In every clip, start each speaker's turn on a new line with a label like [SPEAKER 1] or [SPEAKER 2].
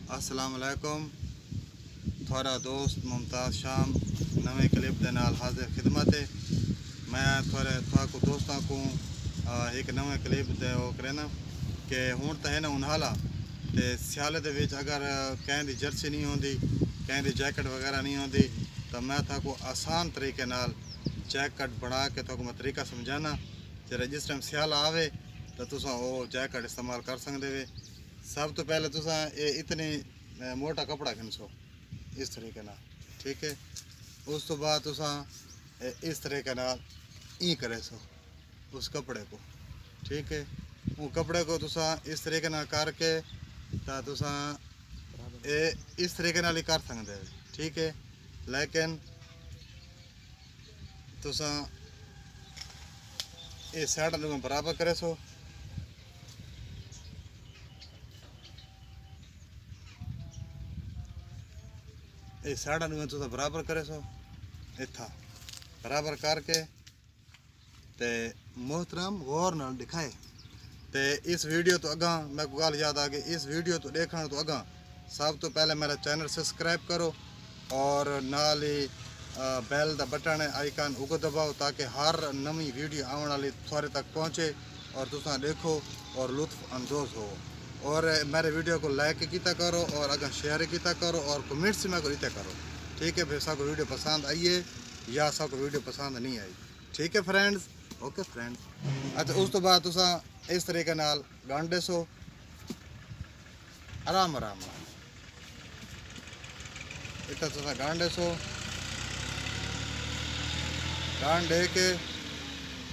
[SPEAKER 1] अस्सलाम वालेकुम। थोड़ा दोस्त मुमताज़ शाम नवे क्लिप के नाल हाजिर खिदमत है। मैं थोड़े को दोस्तों को एक नवे क्लिप दे करना कि हूँ तो है ना उन्हाला तो सियाले दे विच अगर कहीं दी जर्सी नहीं होंदी, कहीं दी जैकेट वगैरह नहीं होंदी, तो मैं को आसान तरीके नाल जैकेट बना के मैं तरीका समझाना जरा जिस टाइम सियाल आवे तो तुसा वो जैकेट इस्तेमाल कर सकते वे। सब तो पहले तुसा ये इतनी मोटा कपड़ा खिंचो इस तरीके नाल, ठीक है। उस तो बाद तुसा इस तरीके नाल ई करे सो उस कपड़े को, ठीक है। वो कपड़े को तुसा इस तरीके नाल करके ता तुसा इस तरीके नाल ही कर सकते हो, ठीक है। लेकिन तुसा ये साइड में बराबर करे सो, ये साइड में तुसा बराबर करे सो इतना बराबर करके ते मोहतरम गौर नाल दिखाए। ते इस वीडियो तो अगा मैं को गल याद आ गई, इस वीडियो तो देखने तो अगा सब तो पहले मेरा चैनल सब्सक्राइब करो और नाल ही बैल दा बटन आइकन उको दबाओ ताकि हर नवी वीडियो आने वाली थोड़े तक पहुँचे और तुसा देखो और लुत्फ अंदोज हो। और मेरे वीडियो को लाइक किया करो और अगर शेयर किया करो और कमेंट्स में करते करो, ठीक है। फिर सबको वीडियो पसंद आई है या सबको वीडियो पसंद नहीं आई, ठीक है फ्रेंड्स। ओके फ्रेंड्स, अच्छा उस तो बाद तुसा इस तरीके नाल गांडे सो आराम आराम इतना तुसा गांडे सो गांड दे के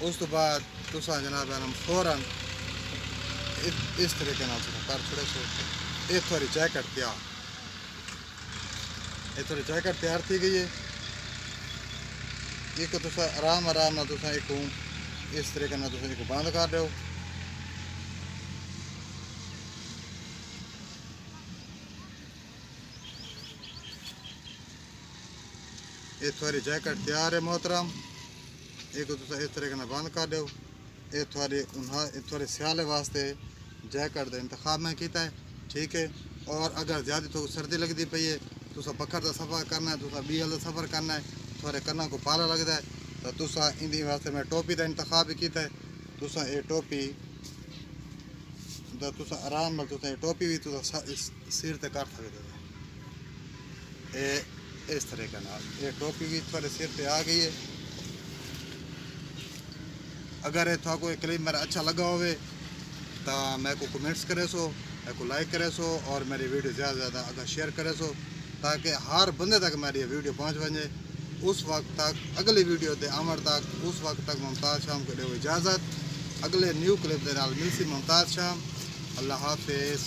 [SPEAKER 1] उस तो बाद तुसा जनाब हम फौरन इस तरीके नाल कर छोड़े सो। ये थोड़ी जैकेट तैयार, ये थोड़ी जैकेट तैयार थी गई है। एक तुसा आराम आराम ना तुसा एक इस तरीके ना तुसा एक बंद कर दो। ये थोड़ी जैकेट तैयार है मोहतरम, एक तुसा इस तरीके ना बंद कर दो। ये थोड़े सियाले वास्ते जैकेट का इंतखाब में किया है, ठीक है। और अगर ज़्यादा तो सर्दी लगती पई है, तुसा पखर का सफ़र करना है, तुसा बीहल का सफ़र करना है, थोड़े कन्ना को पाला लगता है तो तुसा इन वास्ते मैं टोपी का इंतखाब भी किया है। तुसा ये टोपी तुसा आराम नाल तुसा ये टोपी भी तुसा सिर ते कर सकते हो। इस तरीके नाल ये टोपी भी थोड़े सिर पे आ गई है। अगर ये थोड़ा कोई क्लिप मेरा अच्छा लगा होवे तो मैं को कमेंट्स करे सो, मैं को लाइक करे सो और मेरी वीडियो ज़्यादा से ज़्यादा अगर शेयर करे सो ताकि हर बंदे तक मेरी ये वीडियो पहुँच वजे। उस वक्त तक अगली वीडियो दे आमर तक उस वक्त तक मुमताज़ शाम को दो इजाज़त। अगले न्यू क्लिप के नाल मिलसी मुमताज़ शाम। अल्लाह हाफिज़।